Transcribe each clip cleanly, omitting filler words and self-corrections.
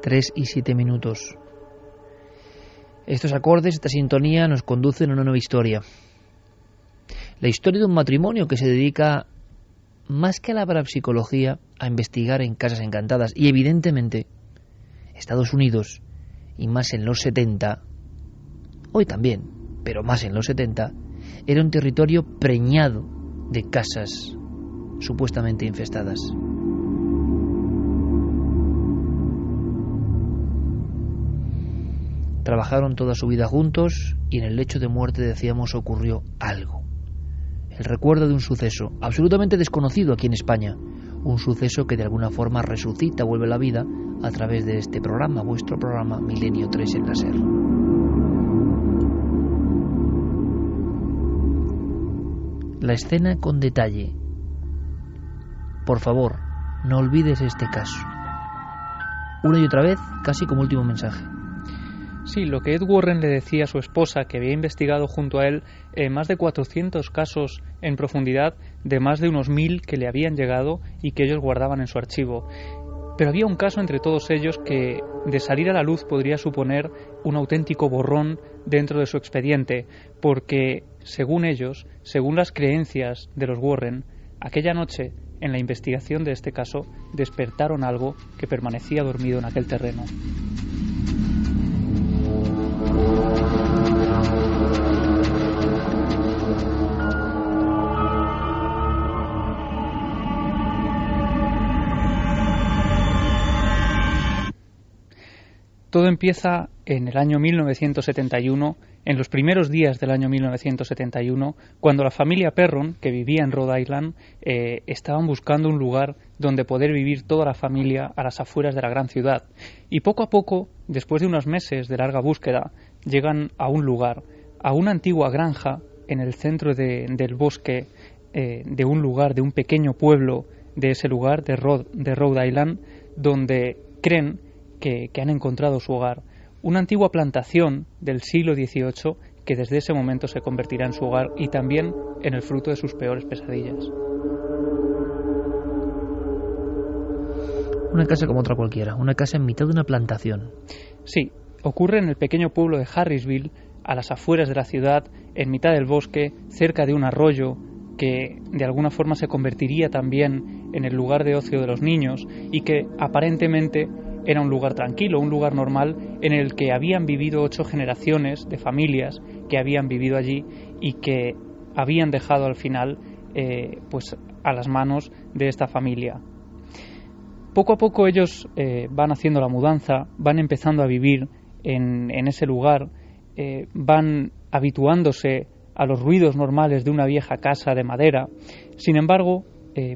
3:07. Estos acordes, esta sintonía nos conducen a una nueva historia. La historia de un matrimonio que se dedica, más que a la parapsicología, a investigar en casas encantadas. Y evidentemente, Estados Unidos, y más en los 70, hoy también, pero más en los 70, era un territorio preñado de casas supuestamente infestadas. Trabajaron toda su vida juntos y en el lecho de muerte, decíamos, ocurrió algo. El recuerdo de un suceso absolutamente desconocido aquí en España, un suceso que de alguna forma resucita, vuelve a la vida a través de este programa, vuestro programa Milenio 3 en la SER. La escena con detalle. Por favor, no olvides este caso. Una y otra vez, casi como último mensaje. Sí, lo que Ed Warren le decía a su esposa, que había investigado junto a él más de 400 casos en profundidad, de más de unos 1000 que le habían llegado y que ellos guardaban en su archivo. Pero había un caso entre todos ellos que, de salir a la luz, podría suponer un auténtico borrón dentro de su expediente, porque, según ellos, según las creencias de los Warren, aquella noche, en la investigación de este caso, despertaron algo que permanecía dormido en aquel terreno. Todo empieza en el año 1971, en los primeros días del año 1971, cuando la familia Perron, que vivía en Rhode Island, estaban buscando un lugar donde poder vivir toda la familia a las afueras de la gran ciudad. Y poco a poco, después de unos meses de larga búsqueda, llegan a un lugar, a una antigua granja en el centro del bosque, de un lugar, de un pequeño pueblo de ese lugar, de Rhode Island, donde creen que han encontrado su hogar. Una antigua plantación del siglo XVIII que desde ese momento se convertirá en su hogar y también en el fruto de sus peores pesadillas. Una casa como otra cualquiera, una casa en mitad de una plantación. Sí, ocurre en el pequeño pueblo de Harrisville, a las afueras de la ciudad, en mitad del bosque, cerca de un arroyo que de alguna forma se convertiría también en el lugar de ocio de los niños y que aparentemente era un lugar tranquilo, un lugar normal en el que habían vivido 8 generaciones de familias que habían vivido allí y que habían dejado al final pues a las manos de esta familia. Poco a poco ellos van haciendo la mudanza, van empezando a vivir en ese lugar, van habituándose a los ruidos normales de una vieja casa de madera. Sin embargo,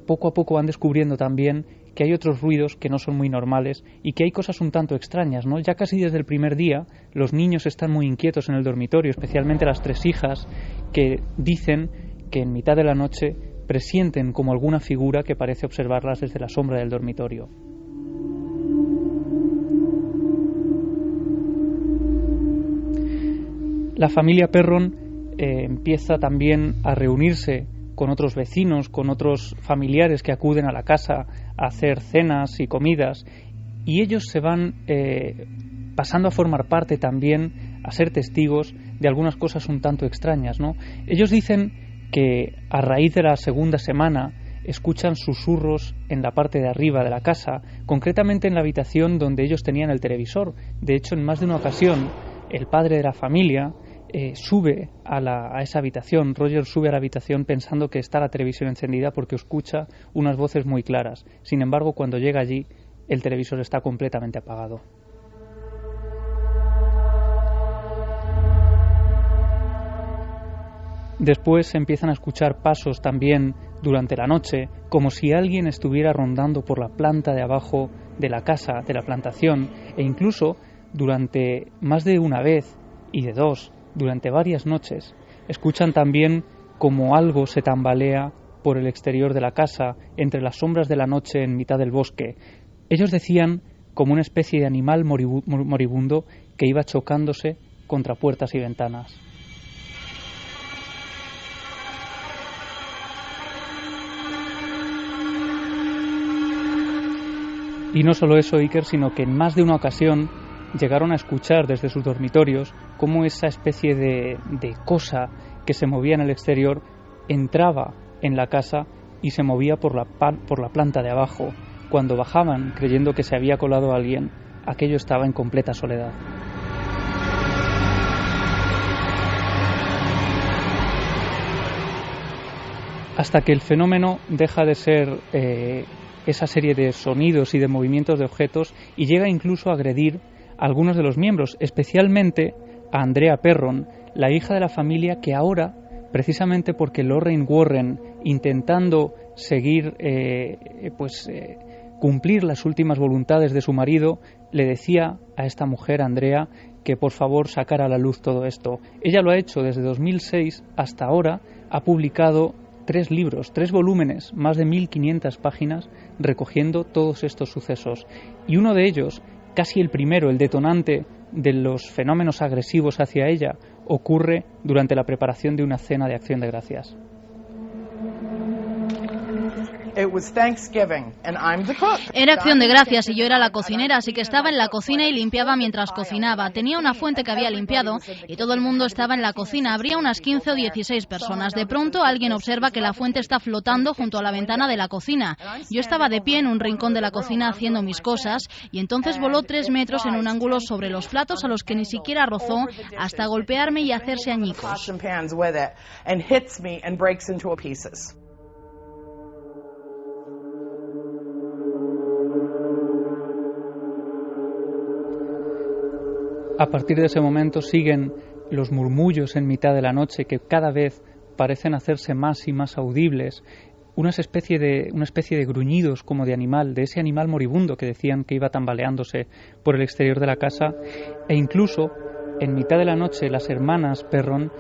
poco a poco van descubriendo también que hay otros ruidos que no son muy normales y que hay cosas un tanto extrañas, ¿no? Ya casi desde el primer día los niños están muy inquietos en el dormitorio, especialmente las 3 hijas, que dicen que en mitad de la noche presienten como alguna figura que parece observarlas desde la sombra del dormitorio. La familia Perron empieza también a reunirse con otros vecinos, con otros familiares que acuden a la casa a hacer cenas y comidas, y ellos se van pasando a formar parte también, a ser testigos de algunas cosas un tanto extrañas, ¿no? Ellos dicen que a raíz de la segunda semana escuchan susurros en la parte de arriba de la casa, concretamente en la habitación donde ellos tenían el televisor. De hecho, en más de una ocasión, el padre de la familia sube a esa habitación. Roger sube a la habitación pensando que está la televisión encendida porque escucha unas voces muy claras. Sin embargo, cuando llega allí, el televisor está completamente apagado. Después se empiezan a escuchar pasos también durante la noche, como si alguien estuviera rondando por la planta de abajo de la casa, de la plantación, e incluso durante más de una vez y de 2, durante varias noches, escuchan también como algo se tambalea por el exterior de la casa, entre las sombras de la noche en mitad del bosque. Ellos decían como una especie de animal moribundo que iba chocándose contra puertas y ventanas. Y no solo eso, Iker, sino que en más de una ocasión llegaron a escuchar desde sus dormitorios cómo esa especie de cosa que se movía en el exterior entraba en la casa y se movía por la planta de abajo. Cuando bajaban, creyendo que se había colado alguien, aquello estaba en completa soledad. Hasta que el fenómeno deja de ser esa serie de sonidos y de movimientos de objetos y llega incluso a agredir a algunos de los miembros, especialmente a Andrea Perron, la hija de la familia, que ahora, precisamente porque Lorraine Warren, intentando seguir, cumplir las últimas voluntades de su marido, le decía a esta mujer, Andrea, que por favor sacara a la luz todo esto. Ella lo ha hecho desde 2006 hasta ahora, ha publicado 3 libros, 3 volúmenes, más de 1500 páginas, recogiendo todos estos sucesos. Y uno de ellos, casi el primero, el detonante de los fenómenos agresivos hacia ella, ocurre durante la preparación de una cena de Acción de Gracias. Era Acción de Gracias y yo era la cocinera, así que estaba en la cocina y limpiaba mientras cocinaba. Tenía una fuente que había limpiado y todo el mundo estaba en la cocina. Habría unas 15 o 16 personas. De pronto alguien observa que la fuente está flotando junto a la ventana de la cocina. Yo estaba de pie en un rincón de la cocina haciendo mis cosas y entonces voló 3 metros en un ángulo sobre los platos a los que ni siquiera rozó hasta golpearme y hacerse añicos. A partir de ese momento siguen los murmullos en mitad de la noche que cada vez parecen hacerse más y más audibles, una especie de gruñidos como de animal, de ese animal moribundo que decían que iba tambaleándose por el exterior de la casa, e incluso en mitad de la noche las hermanas Perron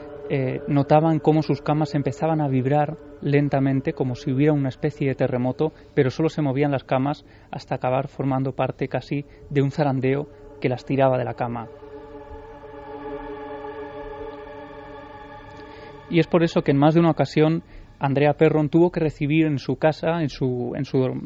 notaban cómo sus camas empezaban a vibrar lentamente como si hubiera una especie de terremoto, pero solo se movían las camas hasta acabar formando parte casi de un zarandeo que las tiraba de la cama. Y es por eso que en más de una ocasión Andrea Perron tuvo que recibir en su casa, en su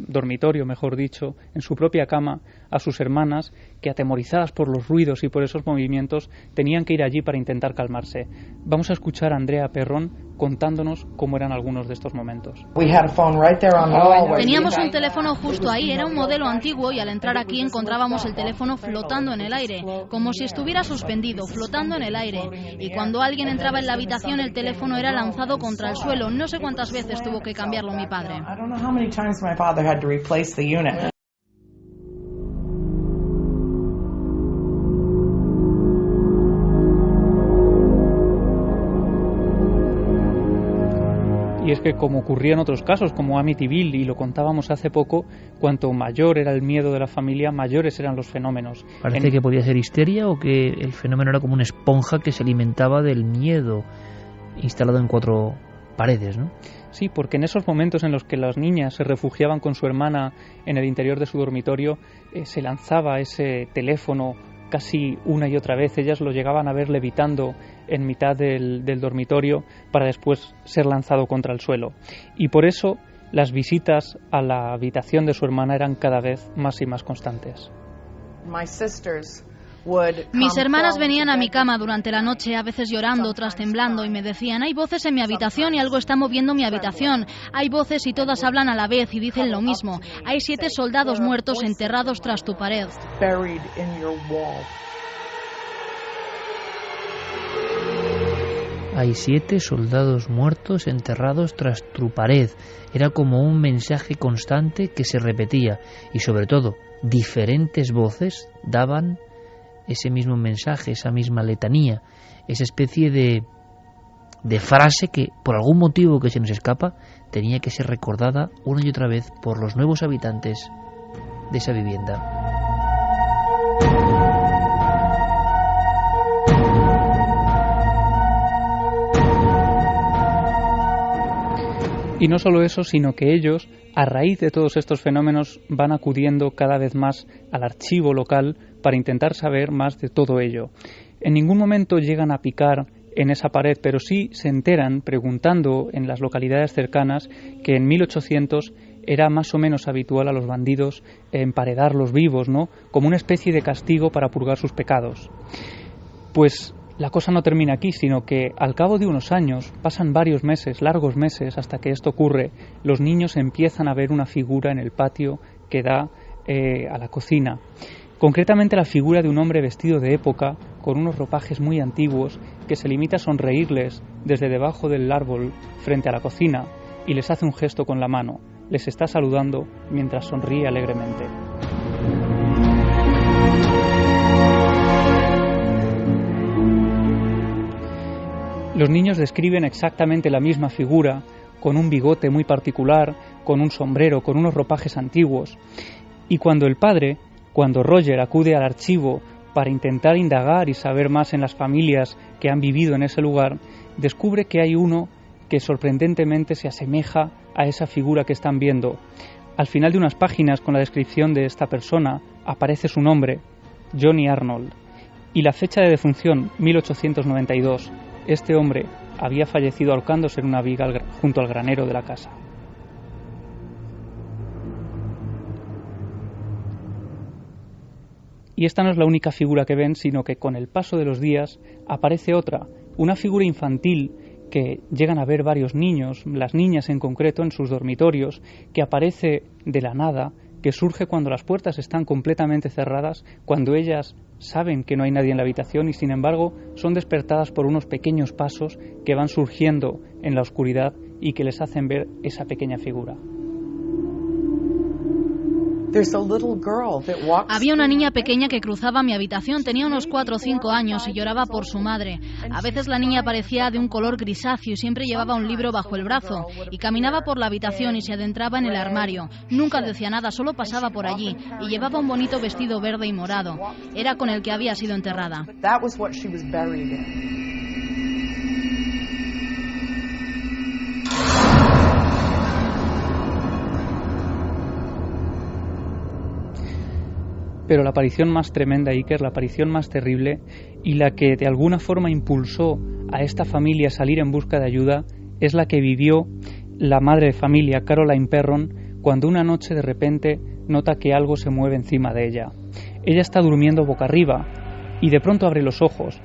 dormitorio, mejor dicho, en su propia cama, a sus hermanas, que atemorizadas por los ruidos y por esos movimientos, tenían que ir allí para intentar calmarse. Vamos a escuchar a Andrea Perron contándonos cómo eran algunos de estos momentos. Teníamos un teléfono justo ahí, era un modelo antiguo y al entrar aquí encontrábamos el teléfono flotando en el aire, como si estuviera suspendido, flotando en el aire. Y cuando alguien entraba en la habitación el teléfono era lanzado contra el suelo. No sé cuántas veces tuvo que cambiarlo mi padre. Y es que, como ocurría en otros casos, como Amityville, y lo contábamos hace poco, cuanto mayor era el miedo de la familia, mayores eran los fenómenos. Parece que podía ser histeria o que el fenómeno era como una esponja que se alimentaba del miedo instalado en 4 paredes, ¿no? Sí, porque en esos momentos en los que las niñas se refugiaban con su hermana en el interior de su dormitorio, se lanzaba ese teléfono casi una y otra vez. Ellas lo llegaban a ver levitando en mitad del dormitorio para después ser lanzado contra el suelo. Y por eso las visitas a la habitación de su hermana eran cada vez más y más constantes. Mis hermanas venían a mi cama durante la noche, a veces llorando, otras temblando, y me decían: hay voces en mi habitación y algo está moviendo mi habitación. Hay voces y todas hablan a la vez y dicen lo mismo. Hay 7 soldados muertos enterrados tras tu pared. Hay 7 soldados muertos enterrados tras tu pared. Era como un mensaje constante que se repetía y sobre todo diferentes voces daban ese mismo mensaje, esa misma letanía, esa especie de frase que por algún motivo que se nos escapa tenía que ser recordada una y otra vez por los nuevos habitantes de esa vivienda. Y no solo eso, sino que ellos, a raíz de todos estos fenómenos, van acudiendo cada vez más al archivo local para intentar saber más de todo ello. En ningún momento llegan a picar en esa pared, pero sí se enteran, preguntando en las localidades cercanas, que en 1800 era más o menos habitual a los bandidos emparedarlos vivos, ¿no?, como una especie de castigo para purgar sus pecados. Pues la cosa no termina aquí, sino que al cabo de unos años, pasan varios meses, largos meses, hasta que esto ocurre, los niños empiezan a ver una figura en el patio que da a la cocina. Concretamente la figura de un hombre vestido de época, con unos ropajes muy antiguos, que se limita a sonreírles desde debajo del árbol frente a la cocina y les hace un gesto con la mano. Les está saludando mientras sonríe alegremente. Los niños describen exactamente la misma figura, con un bigote muy particular, con un sombrero, con unos ropajes antiguos. Y cuando Roger acude al archivo para intentar indagar y saber más en las familias que han vivido en ese lugar, descubre que hay uno que sorprendentemente se asemeja a esa figura que están viendo. Al final de unas páginas con la descripción de esta persona aparece su nombre, Johnny Arnold, y la fecha de defunción, 1892. Este hombre había fallecido ahorcándose en una viga junto al granero de la casa. Y esta no es la única figura que ven, sino que con el paso de los días aparece otra, una figura infantil que llegan a ver varios niños, las niñas en concreto, en sus dormitorios, que aparece de la nada, que surge cuando las puertas están completamente cerradas, cuando ellas saben que no hay nadie en la habitación y sin embargo son despertadas por unos pequeños pasos que van surgiendo en la oscuridad y que les hacen ver esa pequeña figura. Había una niña pequeña que cruzaba mi habitación, tenía unos 4 o 5 años y lloraba por su madre. A veces la niña parecía de un color grisáceo y siempre llevaba un libro bajo el brazo y caminaba por la habitación y se adentraba en el armario. Nunca decía nada, solo pasaba por allí y llevaba un bonito vestido verde y morado. Era con el que había sido enterrada. Pero la aparición más tremenda, Iker, la aparición más terrible y la que de alguna forma impulsó a esta familia a salir en busca de ayuda es la que vivió la madre de familia, Caroline Perron, cuando una noche de repente nota que algo se mueve encima de ella. Ella está durmiendo boca arriba y de pronto abre los ojos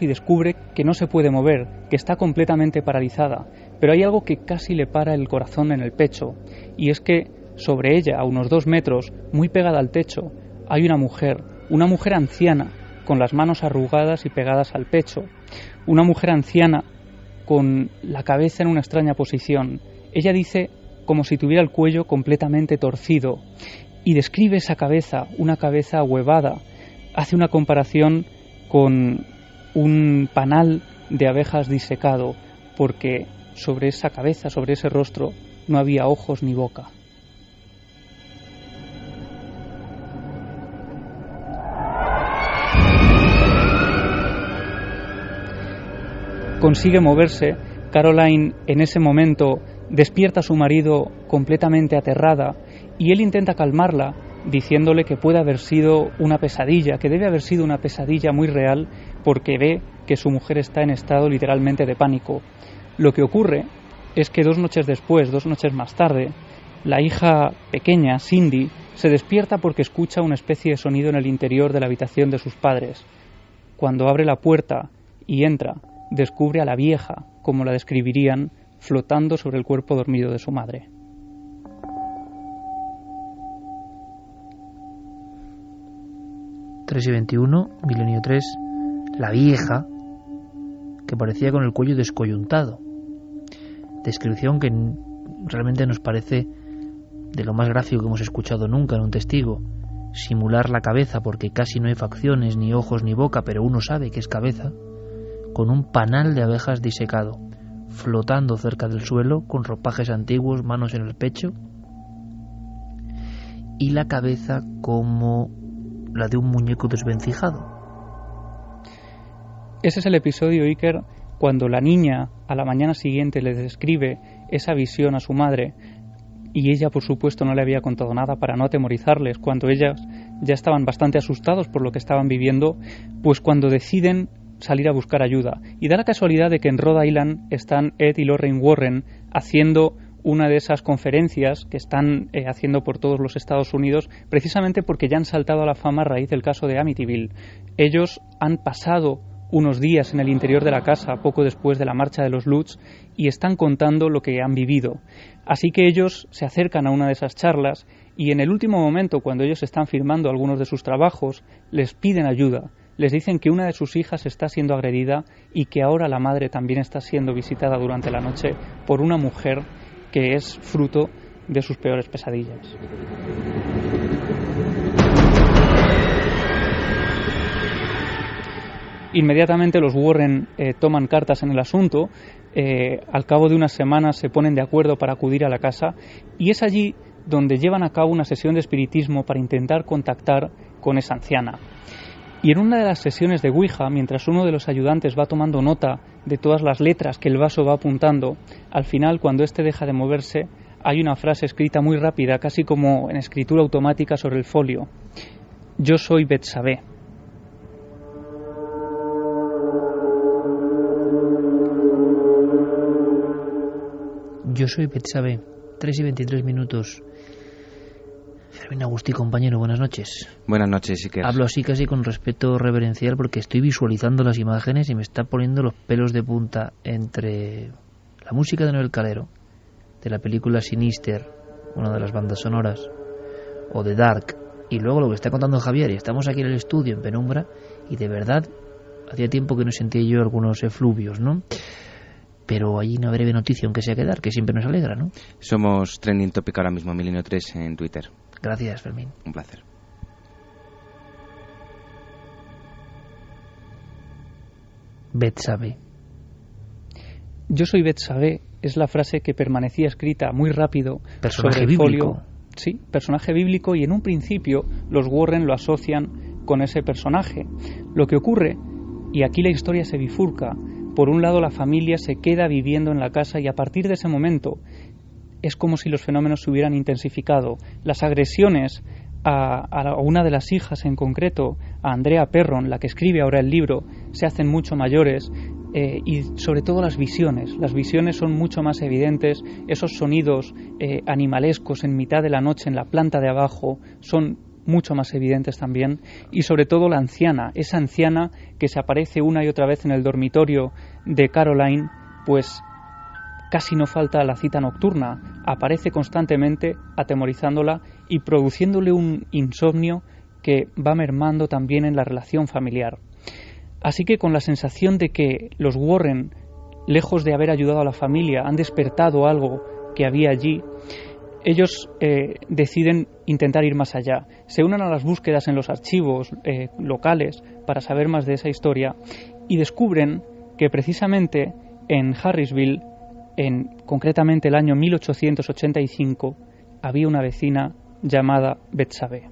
y descubre que no se puede mover, que está completamente paralizada, pero hay algo que casi le para el corazón en el pecho, y es que sobre ella, a unos 2 metros, muy pegada al techo, hay una mujer anciana, con las manos arrugadas y pegadas al pecho, una mujer anciana con la cabeza en una extraña posición. Ella dice como si tuviera el cuello completamente torcido, y describe esa cabeza, una cabeza ahuevada, hace una comparación con un panal de abejas disecado, porque sobre esa cabeza, sobre ese rostro, no había ojos ni boca. Consigue moverse. Caroline en ese momento despierta a su marido completamente aterrada y él intenta calmarla diciéndole que puede haber sido una pesadilla, que debe haber sido una pesadilla muy real porque ve que su mujer está en estado literalmente de pánico. Lo que ocurre es que 2 noches después, 2 noches más tarde, la hija pequeña, Cindy, se despierta porque escucha una especie de sonido en el interior de la habitación de sus padres. Cuando abre la puerta y entra, descubre a la vieja, como la describirían, flotando sobre el cuerpo dormido de su madre. ...3:21, Milenio 3... la vieja, que parecía con el cuello descoyuntado. Descripción que realmente nos parece de lo más gráfico que hemos escuchado nunca en un testigo. Simular la cabeza porque casi no hay facciones, ni ojos ni boca, pero uno sabe que es cabeza, con un panal de abejas disecado, flotando cerca del suelo, con ropajes antiguos, manos en el pecho, y la cabeza como la de un muñeco desvencijado. Ese es el episodio, Iker, cuando la niña a la mañana siguiente le describe esa visión a su madre, y ella por supuesto no le había contado nada para no atemorizarles, cuando ellas ya estaban bastante asustados por lo que estaban viviendo, pues cuando deciden salir a buscar ayuda. Y da la casualidad de que en Rhode Island están Ed y Lorraine Warren haciendo una de esas conferencias que están haciendo por todos los Estados Unidos, precisamente porque ya han saltado a la fama a raíz del caso de Amityville. Ellos han pasado unos días en el interior de la casa poco después de la marcha de los Lutz y están contando lo que han vivido. Así que ellos se acercan a una de esas charlas y en el último momento, cuando ellos están firmando algunos de sus trabajos, les piden ayuda. Les dicen que una de sus hijas está siendo agredida y que ahora la madre también está siendo visitada durante la noche por una mujer que es fruto de sus peores pesadillas. Inmediatamente los Warren toman cartas en el asunto. Al cabo de unas semanas se ponen de acuerdo para acudir a la casa y es allí donde llevan a cabo una sesión de espiritismo para intentar contactar con esa anciana. Y en una de las sesiones de Ouija, mientras uno de los ayudantes va tomando nota de todas las letras que el vaso va apuntando, al final, cuando éste deja de moverse, hay una frase escrita muy rápida, casi como en escritura automática sobre el folio. Yo soy Betsabé. Yo soy Betsabé. 3:23. Fermín Agustí, compañero, buenas noches. Buenas noches, Iker. Hablo así casi con respeto reverencial porque estoy visualizando las imágenes y me está poniendo los pelos de punta entre la música de Noel Calero, de la película Sinister, una de las bandas sonoras, o de Dark, y luego lo que está contando Javier, y estamos aquí en el estudio en penumbra, y de verdad, hacía tiempo que no sentía yo algunos efluvios, ¿no? Pero hay una breve noticia, aunque sea que dar, que siempre nos alegra, ¿no? Somos Trending Topic ahora mismo, Milenio 3 en Twitter. Gracias, Fermín. Un placer. Betsabé. Yo soy Betsabé es la frase que permanecía escrita muy rápido Personaje sobre el bíblico. folio. Sí, personaje bíblico, y en un principio los Warren lo asocian con ese personaje. Lo que ocurre, y aquí la historia se bifurca, por un lado la familia se queda viviendo en la casa y a partir de ese momento es como si los fenómenos se hubieran intensificado. Las agresiones a una de las hijas en concreto, a Andrea Perron, la que escribe ahora el libro, se hacen mucho mayores, y sobre todo las visiones son mucho más evidentes. Esos sonidos animalescos en mitad de la noche en la planta de abajo son mucho más evidentes también, y sobre todo la anciana, esa anciana que se aparece una y otra vez en el dormitorio de Caroline, pues casi no falta la cita nocturna, aparece constantemente atemorizándola y produciéndole un insomnio que va mermando también en la relación familiar. Así que con la sensación de que los Warren, lejos de haber ayudado a la familia, han despertado algo que había allí, ellos deciden intentar ir más allá. Se unen a las búsquedas en los archivos locales para saber más de esa historia y descubren que precisamente en Harrisville, concretamente el año 1885, había una vecina llamada Betsabé.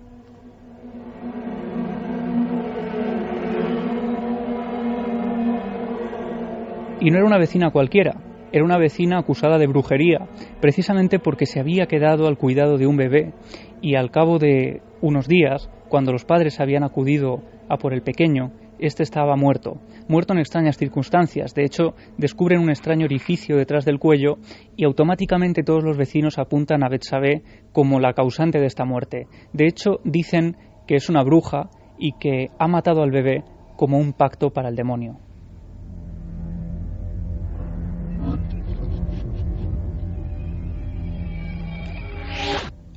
Y no era una vecina cualquiera, era una vecina acusada de brujería, precisamente porque se había quedado al cuidado de un bebé y al cabo de unos días, cuando los padres habían acudido a por el pequeño, este estaba muerto en extrañas circunstancias. De hecho, descubren un extraño orificio detrás del cuello y automáticamente todos los vecinos apuntan a Betsabé como la causante de esta muerte. De hecho, dicen que es una bruja y que ha matado al bebé como un pacto para el demonio.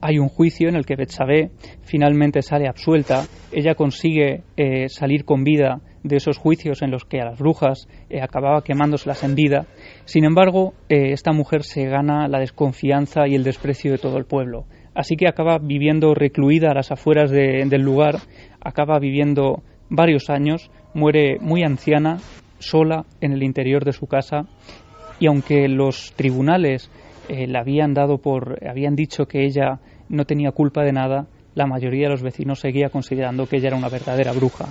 Hay un juicio en el que Betsabé finalmente sale absuelta. Ella consigue salir con vida de esos juicios en los que a las brujas acababa quemándoselas en vida. Sin embargo, esta mujer se gana la desconfianza y el desprecio de todo el pueblo. Así que acaba viviendo recluida a las afueras del lugar, acaba viviendo varios años, muere muy anciana, sola en el interior de su casa, y aunque los tribunales habían dicho que ella no tenía culpa de nada, la mayoría de los vecinos seguía considerando que ella era una verdadera bruja.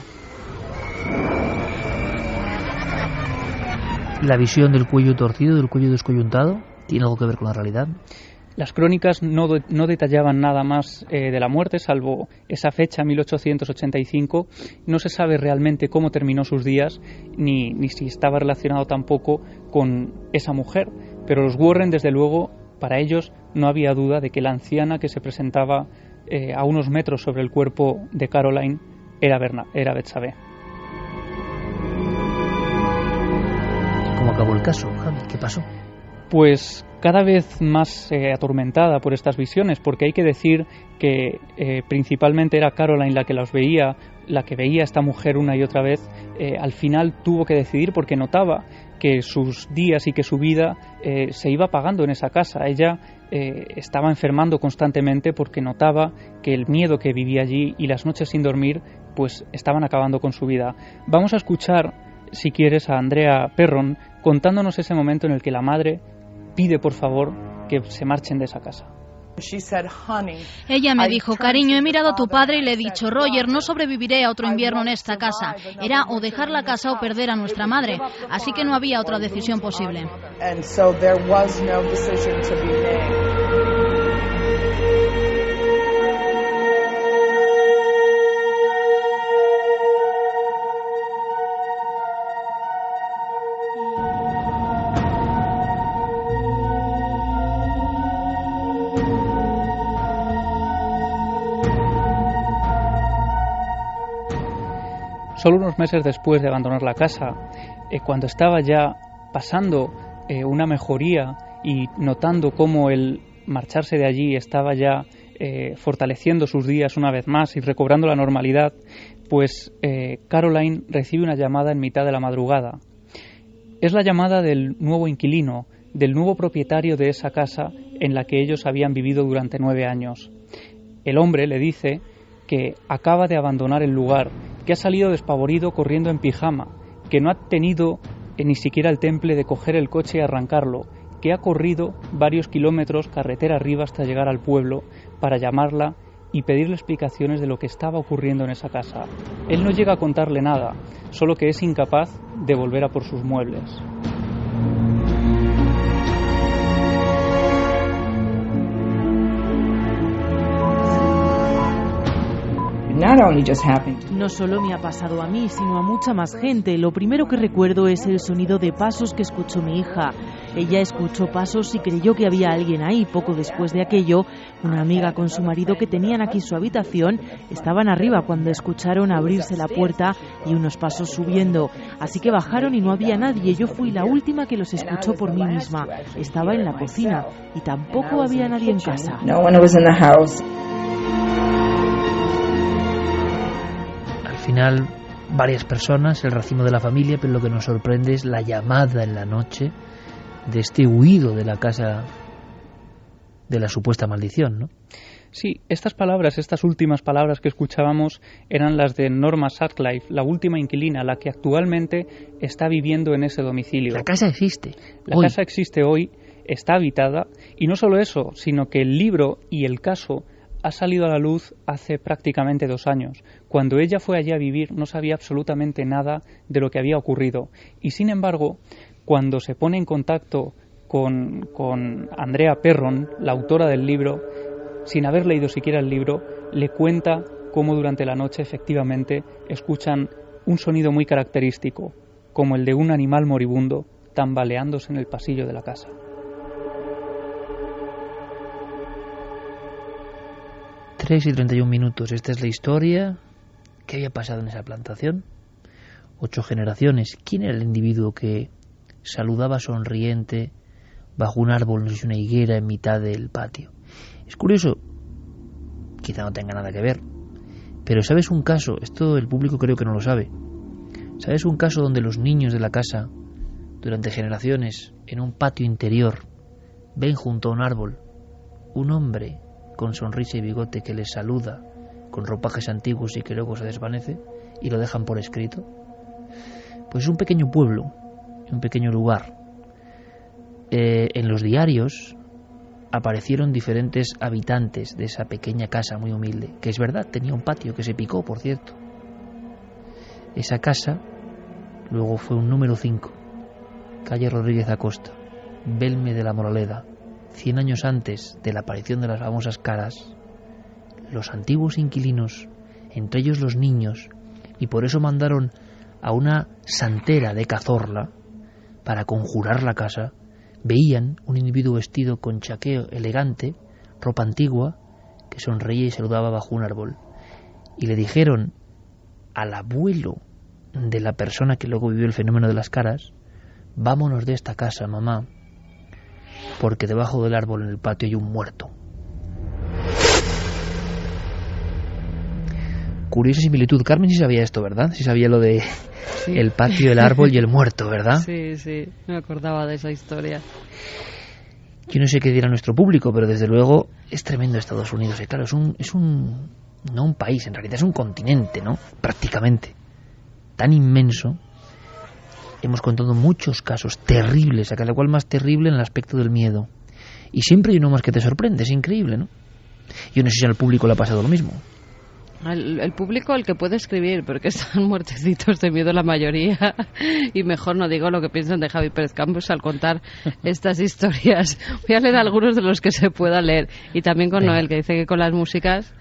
¿La visión del cuello torcido, del cuello descoyuntado, tiene algo que ver con la realidad? Las crónicas no detallaban nada más de la muerte, salvo esa fecha, 1885. No se sabe realmente cómo terminó sus días, ni si estaba relacionado tampoco con esa mujer. Pero los Warren, desde luego, Para ellos no había duda de que la anciana que se presentaba a unos metros sobre el cuerpo de Caroline era Betsabé. ¿Cómo acabó el caso, Javi? ¿Qué pasó? Pues cada vez más atormentada por estas visiones, porque hay que decir que principalmente era Caroline la que veía a esta mujer una y otra vez. Al final tuvo que decidir porque notaba que sus días y que su vida se iba apagando en esa casa. Ella estaba enfermando constantemente porque notaba que el miedo que vivía allí y las noches sin dormir pues estaban acabando con su vida. Vamos a escuchar, si quieres, a Andrea Perron contándonos ese momento en el que la madre pide por favor que se marchen de esa casa. Ella me dijo: cariño, he mirado a tu padre y le he dicho: Roger, no sobreviviré a otro invierno en esta casa. Era o dejar la casa o perder a nuestra madre. Así que no había otra decisión posible. Solo unos meses después de abandonar la casa, cuando estaba ya pasando una mejoría y notando cómo el marcharse de allí estaba ya fortaleciendo sus días una vez más y recobrando la normalidad, pues Caroline recibe una llamada en mitad de la madrugada. Es la llamada del nuevo inquilino, del nuevo propietario de esa casa en la que ellos habían vivido durante 9 años. El hombre le dice que acaba de abandonar el lugar, que ha salido despavorido corriendo en pijama, que no ha tenido ni siquiera el temple de coger el coche y arrancarlo, que ha corrido varios kilómetros carretera arriba hasta llegar al pueblo para llamarla y pedirle explicaciones de lo que estaba ocurriendo en esa casa. Él no llega a contarle nada, solo que es incapaz de volver a por sus muebles. No solo me ha pasado a mí, sino a mucha más gente. Lo primero que recuerdo es el sonido de pasos que escuchó mi hija. Ella escuchó pasos y creyó que había alguien ahí. Poco después de aquello, una amiga con su marido que tenían aquí su habitación estaban arriba cuando escucharon abrirse la puerta y unos pasos subiendo. Así que bajaron y no había nadie. Yo fui la última que los escuchó por mí misma. Estaba en la cocina y tampoco había nadie en casa. Al final, varias personas, el racimo de la familia, pero lo que nos sorprende es la llamada en la noche de este huido de la casa de la supuesta maldición, ¿no? Sí, estas últimas palabras que escuchábamos eran las de Norma Sutcliffe, la última inquilina, la que actualmente está viviendo en ese domicilio. La casa existe. La casa existe hoy, está habitada, y no solo eso, sino que el libro y el caso ha salido a la luz hace prácticamente 2 años. Cuando ella fue allí a vivir no sabía absolutamente nada de lo que había ocurrido. Y sin embargo, cuando se pone en contacto con Andrea Perron, la autora del libro, sin haber leído siquiera el libro, le cuenta cómo durante la noche efectivamente escuchan un sonido muy característico, como el de un animal moribundo tambaleándose en el pasillo de la casa. y 31 minutos. Esta es la historia. ¿Qué había pasado en esa plantación? 8 generaciones. ¿Quién era el individuo que saludaba sonriente bajo un árbol, no sé si una higuera, en mitad del patio? Es curioso, quizá no tenga nada que ver, pero ¿sabes un caso? Esto el público creo que no lo sabe. ¿Sabes un caso donde los niños de la casa, durante generaciones, en un patio interior, ven junto a un árbol un hombre con sonrisa y bigote que les saluda con ropajes antiguos y que luego se desvanece, y lo dejan por escrito? Pues es un pequeño pueblo, un pequeño lugar. En los diarios aparecieron diferentes habitantes de esa pequeña casa muy humilde, que es verdad, tenía un patio que se picó, por cierto. Esa casa luego fue un número 5, calle Rodríguez Acosta, Belme de la Moraleda. 100 años antes de la aparición de las famosas caras, los antiguos inquilinos, entre ellos los niños, y por eso mandaron a una santera de Cazorla para conjurar la casa, veían un individuo vestido con chaqueo elegante, ropa antigua, que sonreía y saludaba bajo un árbol. Y le dijeron al abuelo de la persona que luego vivió el fenómeno de las caras: vámonos de esta casa, mamá, porque debajo del árbol en el patio hay un muerto. Curiosa similitud. Carmen sí sabía esto, ¿verdad? Sí sabía lo de el patio, el árbol y el muerto, ¿verdad? Sí, me acordaba de esa historia. Yo no sé qué dirá nuestro público, pero desde luego es tremendo Estados Unidos. Y claro, es un no un país, en realidad es un continente, ¿no? Prácticamente. Tan inmenso. Hemos contado muchos casos terribles, a cada cual más terrible en el aspecto del miedo. Y siempre hay uno más que te sorprende, es increíble, ¿no? Yo no sé si al público le ha pasado lo mismo. El público, el que puede escribir, porque están muertecitos de miedo la mayoría, y mejor no digo lo que piensan de Javi Pérez Campos al contar estas historias. Voy a leer algunos de los que se pueda leer, y también con Noel, que dice que con las músicas...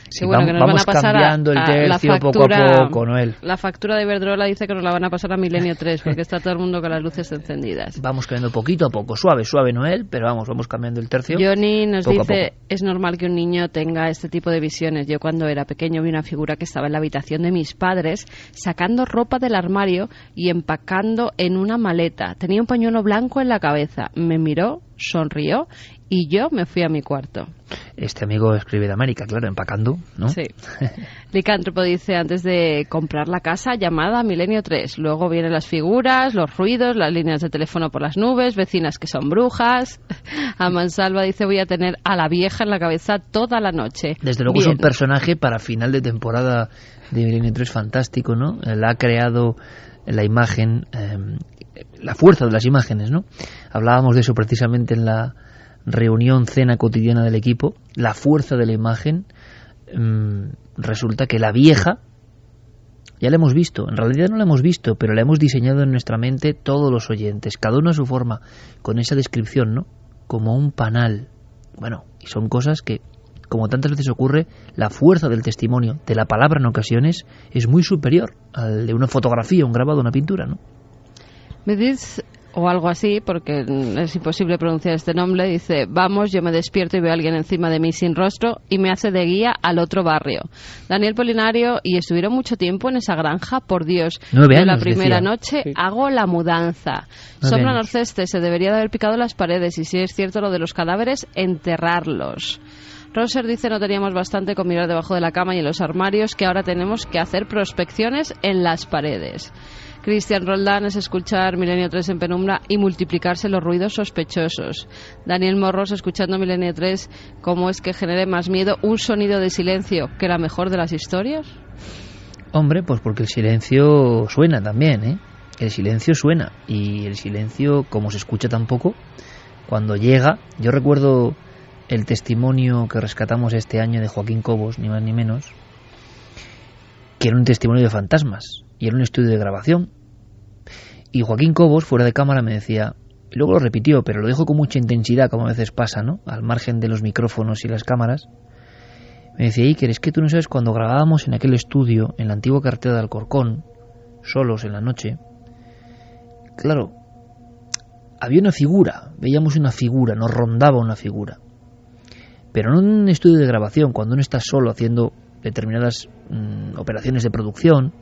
Sí, que bueno, que nos vamos van a pasar cambiando el tercio la factura, poco a poco, Noel. La factura de Iberdrola dice que nos la van a pasar a Milenio 3, porque está todo el mundo con las luces encendidas. Vamos cambiando poquito a poco, suave, Noel, pero vamos cambiando el tercio. Johnny nos poco dice, es normal que un niño tenga este tipo de visiones. Yo cuando era pequeño vi una figura que estaba en la habitación de mis padres, sacando ropa del armario y empacando en una maleta. Tenía un pañuelo blanco en la cabeza. Me miró, sonrió y yo me fui a mi cuarto. Este amigo escribe de América, claro, empacando, ¿no? Sí. Licántropo dice, antes de comprar la casa, llamada a Milenio 3. Luego vienen las figuras, los ruidos, las líneas de teléfono por las nubes, vecinas que son brujas. A Mansalva dice, voy a tener a la vieja en la cabeza toda la noche. Desde luego es un personaje para final de temporada de Milenio 3 fantástico, ¿no? Él ha creado la imagen, la fuerza de las imágenes, ¿no? Hablábamos de eso precisamente en la reunión, cena cotidiana del equipo. La fuerza de la imagen. Resulta que la vieja ya la hemos visto, en realidad no la hemos visto, pero la hemos diseñado en nuestra mente todos los oyentes, cada uno a su forma, con esa descripción, ¿no? Como un panal. Bueno, y son cosas que, como tantas veces ocurre, la fuerza del testimonio, de la palabra en ocasiones, es muy superior al de una fotografía, un grabado, una pintura, ¿no? Me dices, o algo así, porque es imposible pronunciar este nombre, dice, vamos, yo me despierto y veo a alguien encima de mí sin rostro y me hace de guía al otro barrio. Daniel Polinario, y estuvieron mucho tiempo en esa granja, por Dios. 9 años, la primera decía. Noche Sí. hago la mudanza. 9 Sopla años. Norceste, se debería de haber picado las paredes, y si es cierto lo de los cadáveres, enterrarlos. Roser dice, no teníamos bastante con mirar debajo de la cama y en los armarios, que ahora tenemos que hacer prospecciones en las paredes. Cristian Roldán es escuchar Milenio 3 en penumbra y multiplicarse los ruidos sospechosos. Daniel Morros, escuchando Milenio 3, ¿cómo es que genere más miedo un sonido de silencio que la mejor de las historias? Hombre, pues porque el silencio suena también, ¿eh? El silencio suena, y el silencio, como se escucha tan poco, cuando llega... Yo recuerdo el testimonio que rescatamos este año de Joaquín Cobos, ni más ni menos, que era un testimonio de fantasmas, y era un estudio de grabación. Y Joaquín Cobos, fuera de cámara, me decía, y luego lo repitió, pero lo dijo con mucha intensidad, como a veces pasa, ¿no? Al margen de los micrófonos y las cámaras. Me decía, Iker, es que tú no sabes, cuando grabábamos en aquel estudio, en la antigua carretera de Alcorcón, solos en la noche, claro, había una figura, veíamos una figura, nos rondaba una figura. Pero no en un estudio de grabación, cuando uno está solo haciendo determinadas operaciones de producción,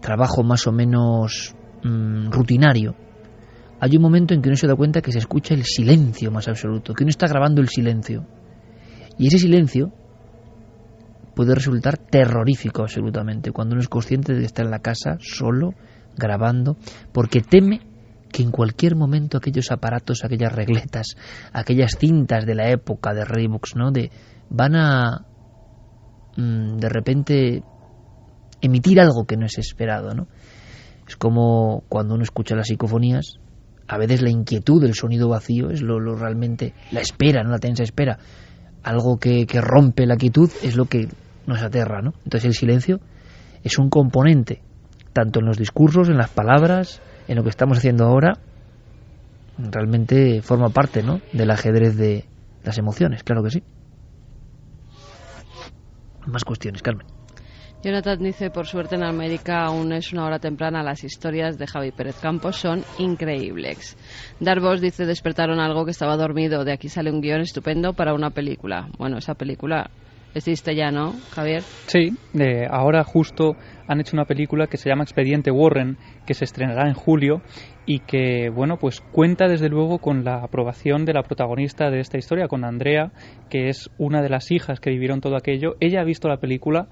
trabajo más o menos rutinario, hay un momento en que uno se da cuenta que se escucha el silencio más absoluto, que uno está grabando el silencio, y ese silencio puede resultar terrorífico absolutamente cuando uno es consciente de que está en la casa solo grabando, porque teme que en cualquier momento aquellos aparatos, aquellas regletas, aquellas cintas de la época de Reeboks, ¿no? Van a de repente emitir algo que no es esperado, ¿no? Es como cuando uno escucha las psicofonías, a veces la inquietud del sonido vacío es lo realmente, la espera, ¿no? La tensa espera, algo que rompe la quietud es lo que nos aterra, ¿no? Entonces el silencio es un componente, tanto en los discursos, en las palabras, en lo que estamos haciendo ahora, realmente forma parte, ¿no?, del ajedrez de las emociones, claro que sí. Más cuestiones, Carmen. Jonathan dice, por suerte en América aún es una hora temprana, las historias de Javi Pérez Campos son increíbles. Darvos dice, despertaron algo que estaba dormido, de aquí sale un guión estupendo para una película. Bueno, esa película existe ya, ¿no, Javier? Sí, ahora justo han hecho una película que se llama Expediente Warren, que se estrenará en julio y que, bueno, pues cuenta desde luego con la aprobación de la protagonista de esta historia, con Andrea, que es una de las hijas que vivieron todo aquello. Ella ha visto la película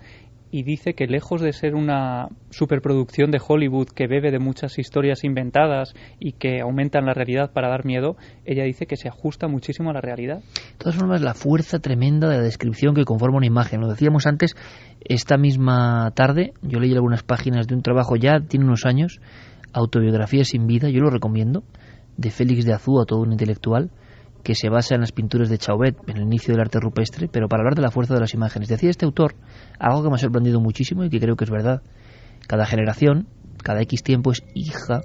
y dice que lejos de ser una superproducción de Hollywood que bebe de muchas historias inventadas y que aumentan la realidad para dar miedo, ella dice que se ajusta muchísimo a la realidad. De todas formas, la fuerza tremenda de la descripción que conforma una imagen. Lo decíamos antes, esta misma tarde yo leí algunas páginas de un trabajo, ya tiene unos años, Autobiografía sin vida, yo lo recomiendo, de Félix de Azúa, todo un intelectual, que se basa en las pinturas de Chauvet, en el inicio del arte rupestre, pero para hablar de la fuerza de las imágenes. Decía este autor algo que me ha sorprendido muchísimo y que creo que es verdad. Cada generación, cada X tiempo es hija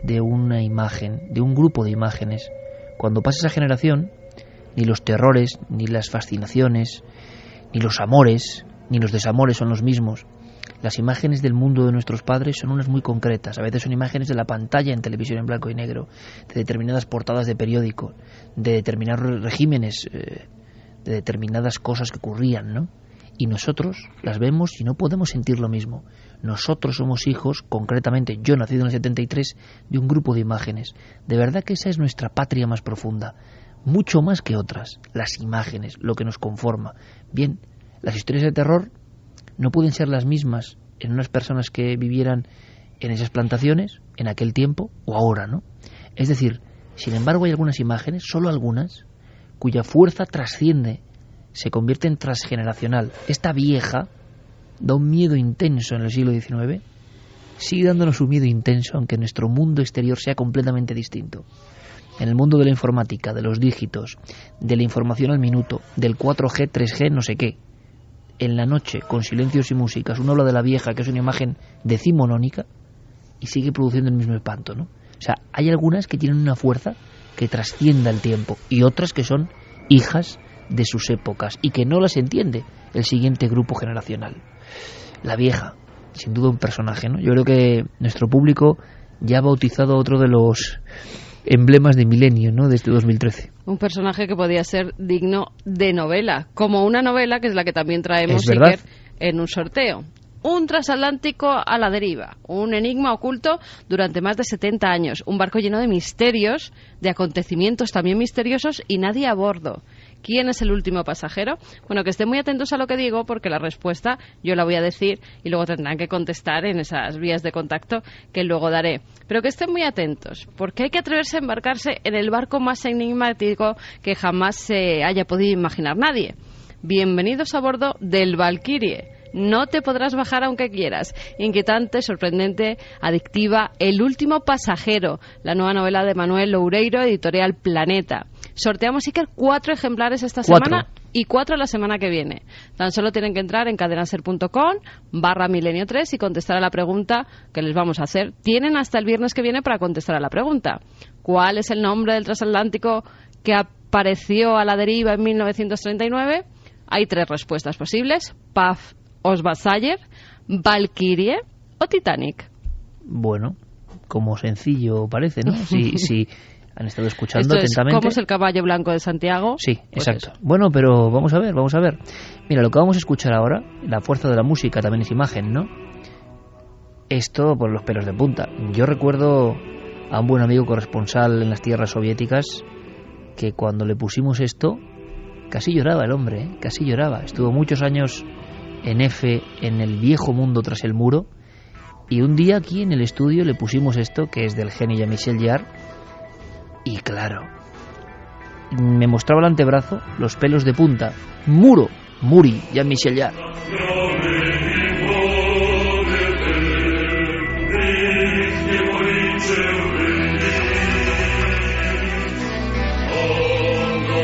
de una imagen, de un grupo de imágenes. Cuando pasa esa generación, ni los terrores, ni las fascinaciones, ni los amores, ni los desamores son los mismos. Las imágenes del mundo de nuestros padres son unas muy concretas. A veces son imágenes de la pantalla en televisión en blanco y negro, de determinadas portadas de periódico, de determinados regímenes, de determinadas cosas que ocurrían, ¿no? Y nosotros las vemos y no podemos sentir lo mismo. Nosotros somos hijos, concretamente yo, nacido en el 73, de un grupo de imágenes. De verdad que esa es nuestra patria más profunda, mucho más que otras. Las imágenes, lo que nos conforma. Bien, las historias de terror no pueden ser las mismas en unas personas que vivieran en esas plantaciones, en aquel tiempo, o ahora, ¿no? Es decir, sin embargo hay algunas imágenes, solo algunas, cuya fuerza trasciende, se convierte en transgeneracional. Esta vieja da un miedo intenso en el siglo XIX, sigue dándonos un miedo intenso, aunque nuestro mundo exterior sea completamente distinto. En el mundo de la informática, de los dígitos, de la información al minuto, del 4G, 3G, no sé qué, en la noche, con silencios y músicas, uno habla de la vieja, que es una imagen decimonónica, y sigue produciendo el mismo espanto, ¿no? O sea, hay algunas que tienen una fuerza que trascienda el tiempo, y otras que son hijas de sus épocas, y que no las entiende el siguiente grupo generacional. La vieja, sin duda un personaje, ¿no? Yo creo que nuestro público ya ha bautizado otro de los emblemas de milenio, ¿no?, de este 2013. Un personaje que podía ser digno de novela, como una novela que es la que también traemos, Iker, en un sorteo. Un transatlántico a la deriva, un enigma oculto durante más de 70 años, un barco lleno de misterios, de acontecimientos también misteriosos y nadie a bordo. ¿Quién es el último pasajero? Bueno, que estén muy atentos a lo que digo, porque la respuesta yo la voy a decir y luego tendrán que contestar en esas vías de contacto que luego daré. Pero que estén muy atentos, porque hay que atreverse a embarcarse en el barco más enigmático que jamás se haya podido imaginar nadie. Bienvenidos a bordo del Valkyrie. No te podrás bajar aunque quieras. Inquietante, sorprendente, adictiva, El último pasajero, la nueva novela de Manuel Loureiro, editorial Planeta. Sorteamos, Iker, 4 ejemplares esta semana y 4 la semana que viene. Tan solo tienen que entrar en cadenaser.com/milenio3 y contestar a la pregunta que les vamos a hacer. Tienen hasta el viernes que viene para contestar a la pregunta. ¿Cuál es el nombre del transatlántico que apareció a la deriva en 1939? Hay 3 respuestas posibles: Paf, Osvasayer, Valkyrie o Titanic. Bueno, como sencillo parece, ¿no? Sí, han estado escuchando Esto atentamente. ¿Cómo es el caballo blanco de Santiago? Sí, pues exacto. Eso. Bueno, pero vamos a ver. Mira, lo que vamos a escuchar ahora, la fuerza de la música también es imagen, ¿no? Esto por los pelos de punta. Yo recuerdo a un buen amigo corresponsal en las tierras soviéticas que cuando le pusimos esto, casi lloraba el hombre, ¿eh? Casi lloraba. Estuvo muchos años en F, en el viejo mundo tras el muro, y un día aquí en el estudio le pusimos esto, que es del genio Jean-Michel Jarre, y claro, me mostraba el antebrazo, los pelos de punta. Muri, Jean-Michel Jarre.